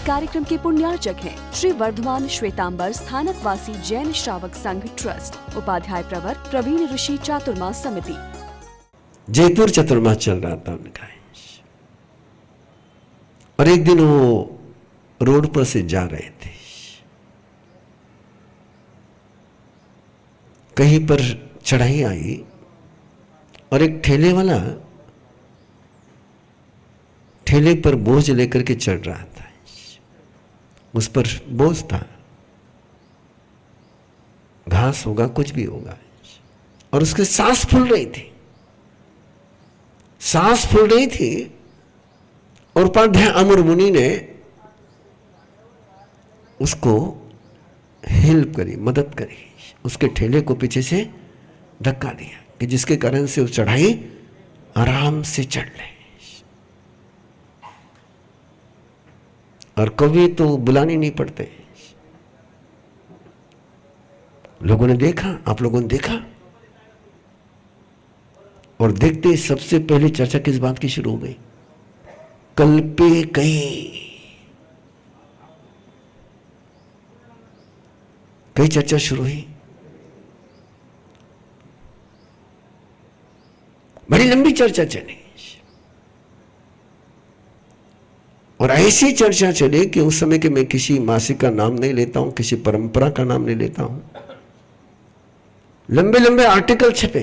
कार्यक्रम के पुण्यार्चक हैं श्री वर्धमान श्वेतांबर स्थानकवासी जैन श्रावक संघ ट्रस्ट, उपाध्याय प्रवर प्रवीण ऋषि चातुर्मास समिति। जयपुर चतुर्मास चल रहा था उनका, और एक दिन वो रोड पर से जा रहे थे, कहीं पर चढ़ाई आई और एक ठेले वाला ठेले पर बोझ लेकर के चढ़ रहा था। उस पर बोझ था, घास होगा कुछ भी होगा, और उसके सांस फूल रही थी, सांस फूल रही थी। और उपाध्याय अमर मुनि ने उसको हेल्प करी, मदद करी, उसके ठेले को पीछे से धक्का दिया कि जिसके कारण से वो चढ़ाई आराम से चढ़ ले। और कभी तो बुलाने नहीं पड़ते। लोगों ने देखा, आप लोगों ने देखा, और देखते ही सबसे पहले चर्चा किस बात की शुरू हो गई? कल्पे कई चर्चा शुरू हुई, बड़ी लंबी चर्चा चली, और ऐसी चर्चा चले कि उस समय के मैं किसी मासिक का नाम नहीं लेता हूं, किसी परंपरा का नाम नहीं लेता हूं, लंबे लंबे आर्टिकल छपे।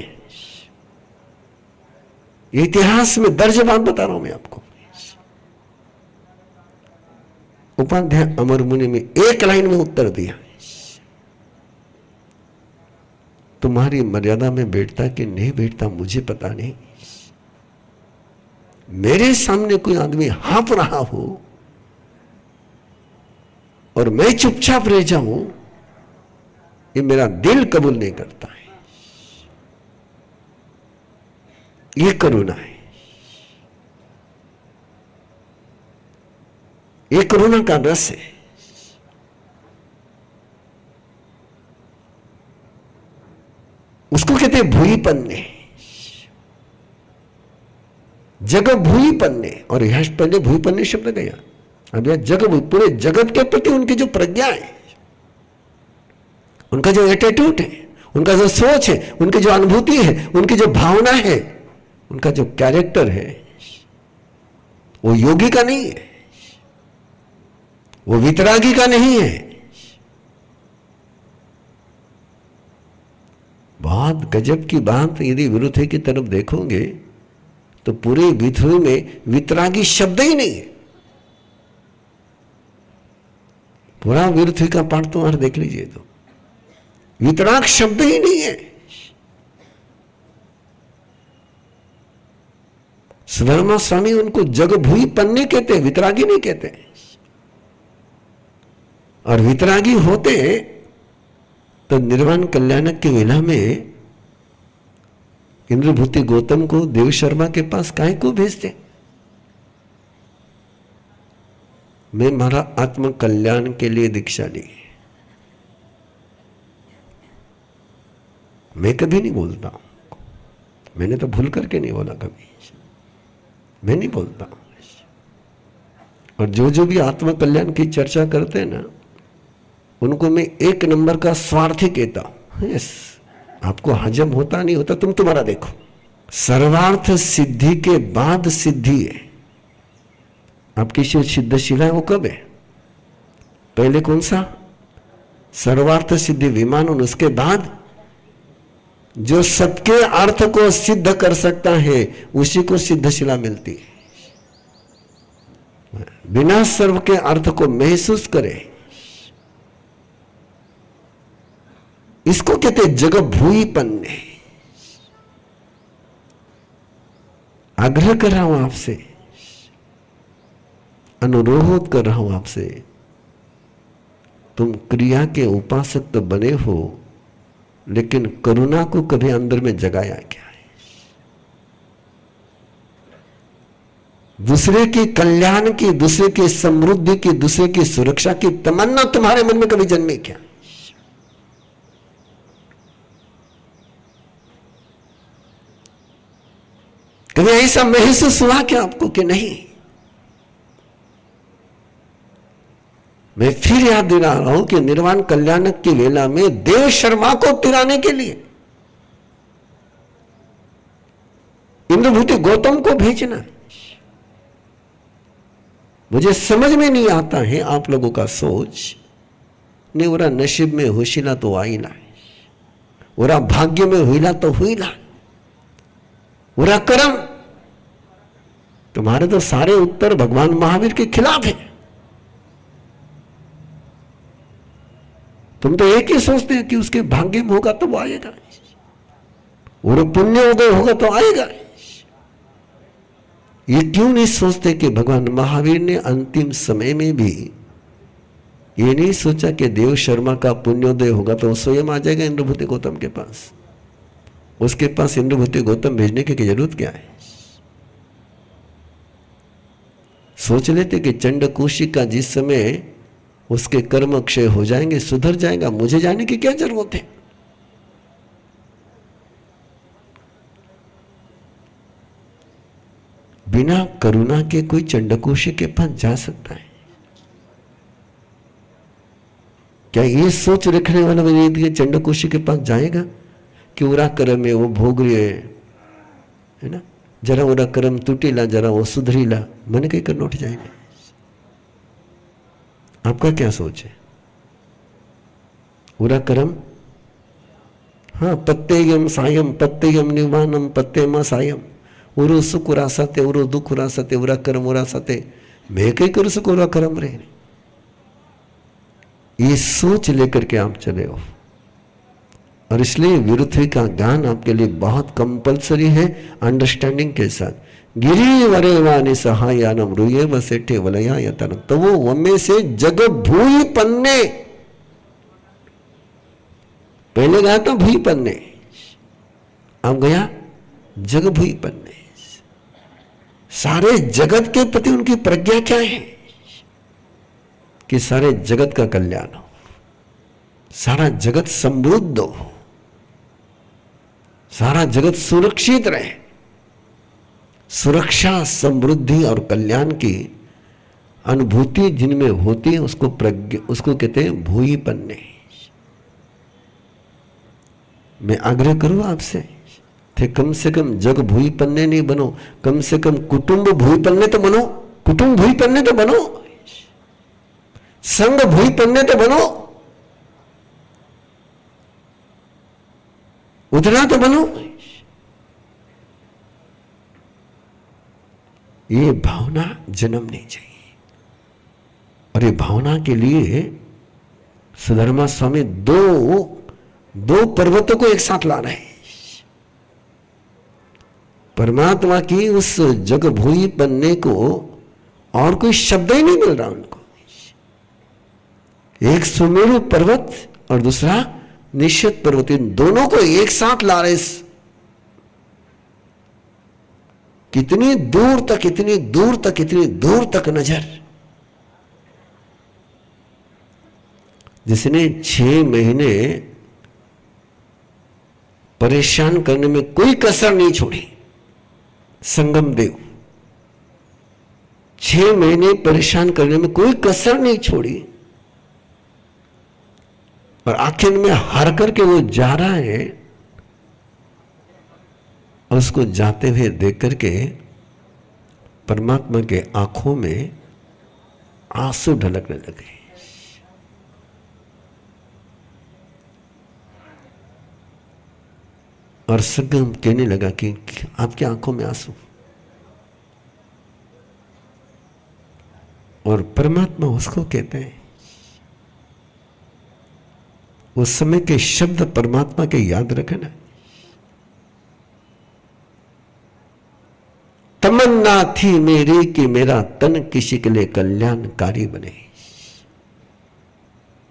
ये इतिहास में दर्ज बात बता रहा हूं मैं आपको। उपाध्याय अमर मुनि में एक लाइन में उत्तर दिया, तुम्हारी मर्यादा में बैठता कि नहीं बैठता मुझे पता नहीं, मेरे सामने कोई आदमी हाँफ रहा हो और मैं चुपचाप रह जाऊं, ये मेरा दिल कबूल नहीं करता है। ये करुणा है, ये करुणा का रस है। उसको कहते हैं भूई पन्ने, जग भूई पन्ने। और यह पहले भूई पन्ने शब्द गया, अब यह जग, पूरे जगत के प्रति उनकी जो प्रज्ञा है, उनका जो एटीट्यूड है, उनका जो सोच है, उनकी जो अनुभूति है, उनकी जो भावना है, उनका जो कैरेक्टर है, वो योगी का नहीं है, वो वितरागी का नहीं है। बहुत गजब की बात, यदि विरुद्ध की तरफ देखोगे तो पूरे विधुई में वितरागी शब्द ही नहीं है। पूरा विरुद्ध का पाठ तुम्हारा देख लीजिए तो वितराग शब्द ही नहीं है। सुधर्मा स्वामी उनको जगभूई पन्ने कहते हैं, वितरागी नहीं कहते। और वितरागी होते तो निर्वाण कल्याणक की वेला में इंद्रभूति गौतम को देव शर्मा के पास काहे को भेजते? मैं मारा आत्म कल्याण के लिए दीक्षा ली। मैं कभी नहीं बोलता, मैंने तो भूल करके नहीं बोला कभी, मैं नहीं बोलता। और जो जो भी आत्म कल्याण की चर्चा करते हैं ना, उनको मैं एक नंबर का स्वार्थी कहता हूं। यस, आपको हजम होता नहीं होता, तुम तुम्हारा देखो। सर्वार्थ सिद्धि के बाद सिद्धि है। आपकी जो सिद्धशिला है वो कब है? पहले कौन सा? सर्वार्थ सिद्धि विमान, और उसके बाद जो सबके अर्थ को सिद्ध कर सकता है उसी को सिद्धशिला मिलती है। बिना सर्व के अर्थ को महसूस करे, इसको कहते जग भूई पन्ने। आग्रह कर रहा हूं आपसे, अनुरोध कर रहा हूं आपसे, तुम क्रिया के उपासक तो बने हो, लेकिन करुणा को कभी अंदर में जगाया क्या है? दूसरे के कल्याण की, दूसरे की समृद्धि की, दूसरे की सुरक्षा की तमन्ना तुम्हारे मन में कभी जन्मे क्या? कभी ऐसा महसूस हुआ क्या आपको कि नहीं, मैं फिर याद दिला रहा हूं कि निर्वाण कल्याणक की वेला में देव शर्मा को तिराने के लिए इंद्रभूति गौतम को भेजना। मुझे समझ में नहीं आता है आप लोगों का सोच। नहीं ओरा नसीब में होशिला तो आईला, ओरा भाग्य में हुईला तो हुईला, ओरा कर्म। तुम्हारे तो सारे उत्तर भगवान महावीर के खिलाफ है। तुम तो एक ही सोचते हैं कि उसके भाग्य में होगा तो वो आएगा, और पुण्य उदय होगा तो आएगा। ये क्यों नहीं सोचते कि भगवान महावीर ने अंतिम समय में भी ये नहीं सोचा कि देव शर्मा का पुण्योदय होगा तो वो स्वयं आ जाएगा इंद्रभूति गौतम के पास। उसके पास इंद्रभूति गौतम भेजने की जरूरत क्या है? सोच लेते कि चंडकोशी का जिस समय उसके कर्म क्षय हो जाएंगे, सुधर जाएगा, मुझे जाने की क्या जरूरत है? बिना करुणा के कोई चंडकोशी के पास जा सकता है क्या? ये सोच रखने वाला मेरे चंडकोशी के पास जाएगा कि उरा कर्म है वो भोग रहे है ना, जरा उरा कर्म टूटेला, जरा वो सुधरीला, मन कहीं कर उठ जाएंगे। आपका क्या सोच है? उरा कर्म, हाँ, पत्तेयम सायम पत्तेयम निर्वाणम पत्तेमा सायम, उरो सुख उरा सत्य, उरो दुख उरा सत्य, उरा कर्म उरा सत्य, मैं कहीं कर सको उरा कर्म रहे। ये सोच लेकर के आप चले हो, और इसलिए विरुद्धि का ज्ञान आपके लिए बहुत कंपलसरी है अंडरस्टैंडिंग के साथ। गिरी वरे वाणी सहायानम रुये वसेठे वलया यतन, तो वो वमे से जग भूई पन्ने, पहले गया था भूई पन्ने, अब गया जग भूई पन्ने। सारे जगत के प्रति उनकी प्रज्ञा क्या है कि सारे जगत का कल्याण हो, सारा जगत समृद्ध हो, सारा जगत सुरक्षित रहे। सुरक्षा, समृद्धि और कल्याण की अनुभूति जिनमें होती है उसको कहते हैं भूई पन्ने। मैं आग्रह करूं आपसे थे कम से कम जग भूई पन्ने नहीं बनो, कम से कम कुटुंब भूई पन्ने तो बनो, कुटुंब भूई पन्ने तो बनो, संघ भूई पन्ने तो बनो, उतना तो बनो। ये भावना जन्मनी चाहिए, और ये भावना के लिए सुधर्मा स्वामी दो पर्वतों को एक साथ ला रहे हैं। परमात्मा की उस जग भूई पन्ने को और कोई शब्द ही नहीं मिल रहा उनको। एक सुमेरु पर्वत और दूसरा निश्चित पर्वत, इन दोनों को एक साथ ला रहे। कितनी दूर तक, इतनी दूर तक, इतनी दूर तक नजर। जिसने 6 महीने परेशान करने में कोई कसर नहीं छोड़ी, संगम देव 6 महीने परेशान करने में कोई कसर नहीं छोड़ी, और आखिर में हार करके वो जा रहा है, और उसको जाते हुए देख करके परमात्मा के आंखों में आंसू ढलकने लगे। और संगम कहने लगा कि आपकी आंखों में आंसू, और परमात्मा उसको कहते हैं, उस समय के शब्द परमात्मा के याद रखना। तमन्ना थी मेरी कि मेरा तन किसी के लिए कल्याणकारी बने,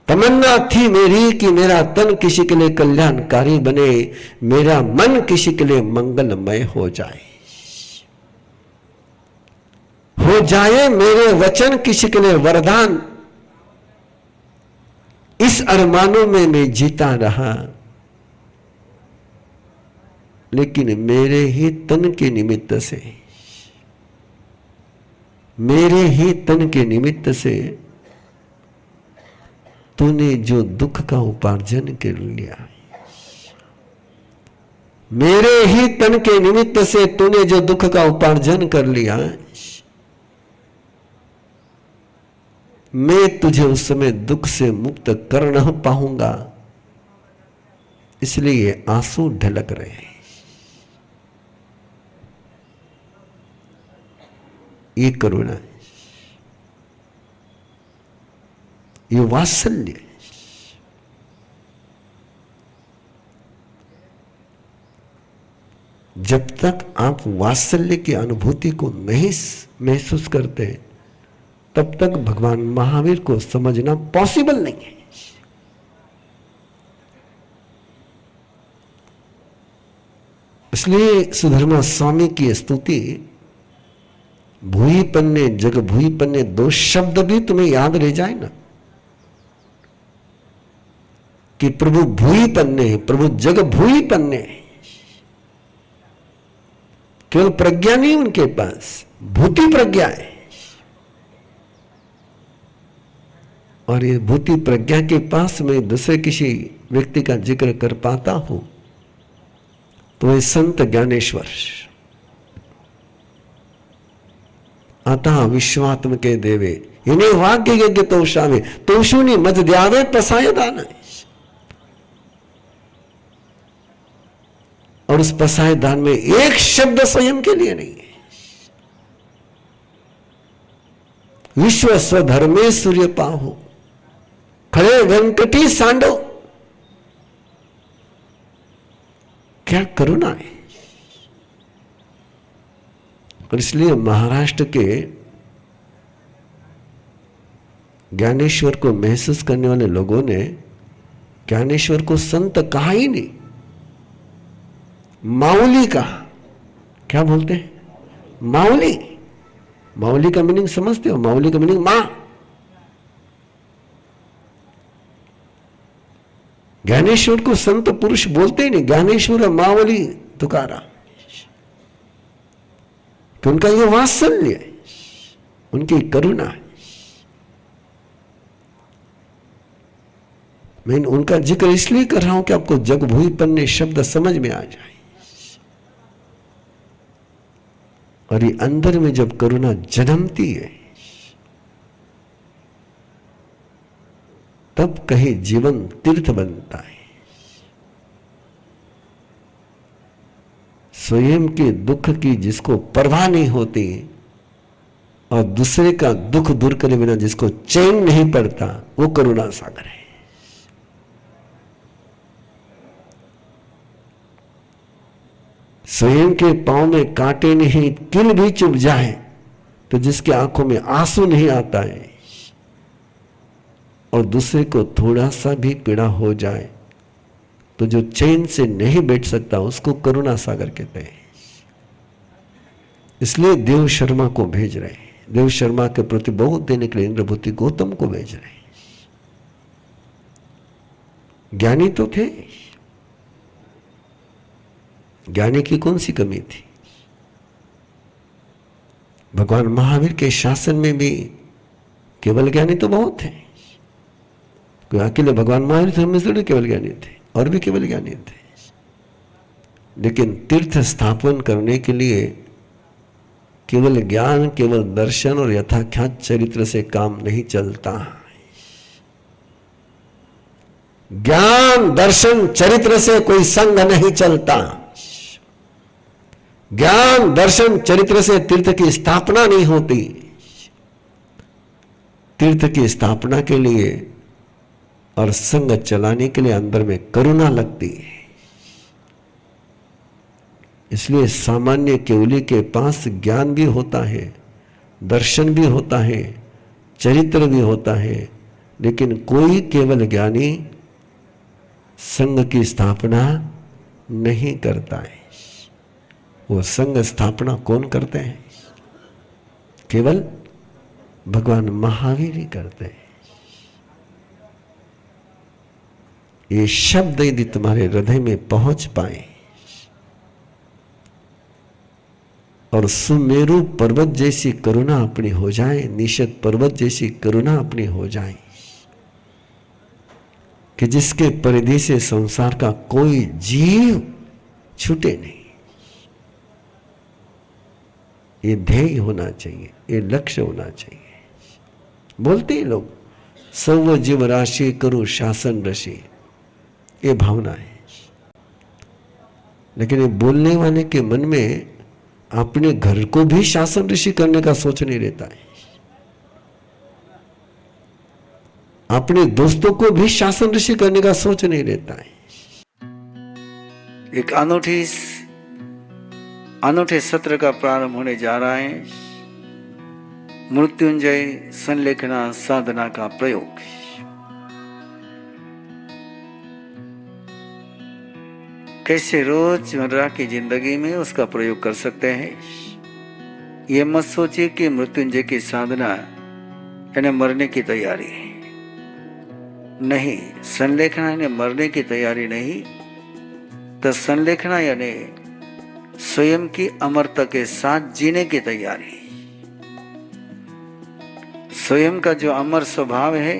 तमन्ना थी मेरी कि मेरा तन किसी के लिए कल्याणकारी बने, मेरा मन किसी के लिए मंगलमय हो जाए मेरे वचन किसी के लिए वरदान। इस अरमानों में मैं जीता रहा, लेकिन मेरे ही तन के निमित्त से, मेरे ही तन के निमित्त से तूने जो दुख का उपार्जन कर लिया, मेरे ही तन के निमित्त से तूने जो दुख का उपार्जन कर लिया, मैं तुझे उस समय दुख से मुक्त कर न पाऊंगा, इसलिए आंसू ढलक रहे हैं। ये करुणा है, ये वात्सल्य है। जब तक आप वात्सल्य की अनुभूति को नहीं महसूस करते, तब तक भगवान महावीर को समझना पॉसिबल नहीं है। इसलिए सुधर्मा स्वामी की स्तुति, भूई पन्ने जग भूई पन्ने, दो शब्द भी तुम्हें याद रह जाए ना, कि प्रभु भूई पन्ने, प्रभु जग भूई पन्ने। केवल प्रज्ञा नहीं उनके पास, भूति प्रज्ञा है। और ये भूति प्रज्ञा के पास मैं दूसरे किसी व्यक्ति का जिक्र कर पाता हूं तो ये संत ज्ञानेश्वर, अतः विश्वात्म के देवे इन्हें वाक्य यज्ञ तोषावे तोषुनी मत द्यावे पसाय दान। और उस पसाय दान में एक शब्द स्वयं के लिए नहीं है। विश्व स्वधर्मे सूर्य पाहु खड़े वेंकटी सांडो। क्या करुणा है। और इसलिए महाराष्ट्र के ज्ञानेश्वर को महसूस करने वाले लोगों ने ज्ञानेश्वर को संत कहा ही नहीं, माउली कहा। क्या बोलते हैं? माउली। माउली का मीनिंग समझते हो? माउली का मीनिंग मां। ज्ञानेश्वर को संत पुरुष बोलते ही नहीं, ज्ञानेश्वर मावली तुकारा, कि उनका ये वात्सल्य है, उनकी करुणा है। मैं उनका जिक्र इसलिए कर रहा हूं कि आपको जग भूई पन्ने शब्द समझ में आ जाए। और ये अंदर में जब करुणा जन्मती है, तब कहीं जीवन तीर्थ बनता है। स्वयं के दुख की जिसको परवाह नहीं होती और दूसरे का दुख दूर करे बिना जिसको चैन नहीं पड़ता, वो करुणा सागर है। स्वयं के पांव में कांटे नहीं, किल भी चुभ जाए तो जिसके आंखों में आंसू नहीं आता है, और दूसरे को थोड़ा सा भी पीड़ा हो जाए तो जो चैन से नहीं बैठ सकता, उसको करुणा सागर कहते हैं। इसलिए देव शर्मा को भेज रहे हैं, देव शर्मा के प्रति बहुत देने के लिए इंद्रभूति गौतम को भेज रहे हैं। ज्ञानी तो थे, ज्ञानी की कौन सी कमी थी? भगवान महावीर के शासन में भी केवल ज्ञानी तो बहुत थे। कोई अकेले भगवान महावीर में थोड़े केवल ज्ञानी थे, और भी केवल ज्ञानी थे। लेकिन तीर्थ स्थापन करने के लिए केवल ज्ञान, केवल दर्शन और यथाख्यात चरित्र से काम नहीं चलता। ज्ञान, दर्शन, चरित्र से कोई संग नहीं चलता। ज्ञान, दर्शन, चरित्र से तीर्थ की स्थापना नहीं होती। तीर्थ की स्थापना के लिए और संग चलाने के लिए अंदर में करुणा लगती है। इसलिए सामान्य केवली के पास ज्ञान भी होता है, दर्शन भी होता है, चरित्र भी होता है, लेकिन कोई केवल ज्ञानी संघ की स्थापना नहीं करता है। वो संघ स्थापना कौन करते हैं? केवल भगवान महावीर ही करते हैं। ये शब्द यदि तुम्हारे हृदय में पहुंच पाए और सुमेरु पर्वत जैसी करुणा अपनी हो जाए, निषद पर्वत जैसी करुणा अपनी हो जाए, कि जिसके परिधि से संसार का कोई जीव छूटे नहीं। ये ध्येय होना चाहिए, ये लक्ष्य होना चाहिए। बोलते ही लोग सर्व जीव राशि करो शासन ऋषि, ये भावना है। लेकिन ये बोलने वाले के मन में अपने घर को भी शासन ऋषि करने का सोच नहीं रहता है, अपने दोस्तों को भी शासन ऋषि करने का सोच नहीं रहता है। एक अनूठे सत्र का प्रारंभ होने जा रहा है, मृत्युंजय संलेखना साधना का प्रयोग। कैसे रोजमर्रा की जिंदगी में उसका प्रयोग कर सकते हैं। ये मत सोचिए कि मृत्युंजय की साधना यानी मरने की तैयारी नहीं, संलेखना यानी मरने की तैयारी नहीं, तो संलेखना यानी स्वयं की अमरता के साथ जीने की तैयारी। स्वयं का जो अमर स्वभाव है,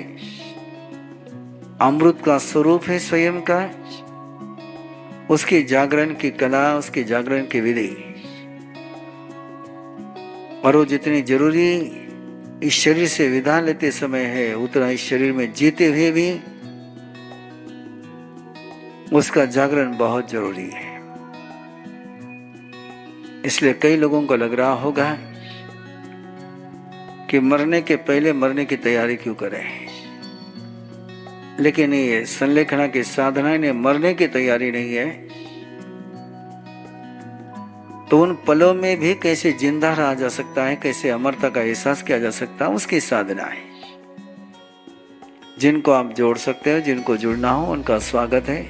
अमृत का स्वरूप है स्वयं का, उसकी जागरण की कला, उसकी जागरण की विधि, और वो जितनी जरूरी इस शरीर से विदा लेते समय है, उतना इस शरीर में जीते हुए भी उसका जागरण बहुत जरूरी है। इसलिए कई लोगों को लग रहा होगा कि मरने के पहले मरने की तैयारी क्यों करें, लेकिन ये संलेखना की साधना ने मरने की तैयारी नहीं है, तो उन पलों में भी कैसे जिंदा रहा जा सकता है, कैसे अमरता का एहसास किया जा सकता है, उसकी साधना है। जिनको आप जोड़ सकते हो, जिनको जुड़ना हो, उनका स्वागत है।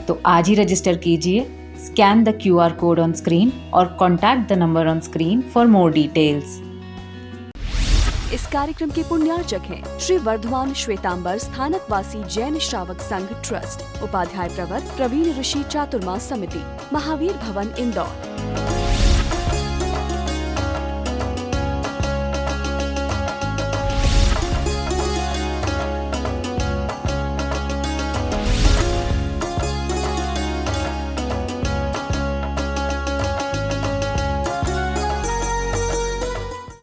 तो आज ही रजिस्टर कीजिए, scan the QR code on screen और contact the number on screen for more details. इस कार्यक्रम के पुण्यार्चक हैं श्री वर्धमान श्वेतांबर स्थानकवासी जैन श्रावक संघ ट्रस्ट, उपाध्याय प्रवर प्रवीण ऋषि चातुर्मास समिति, महावीर भवन इंदौर।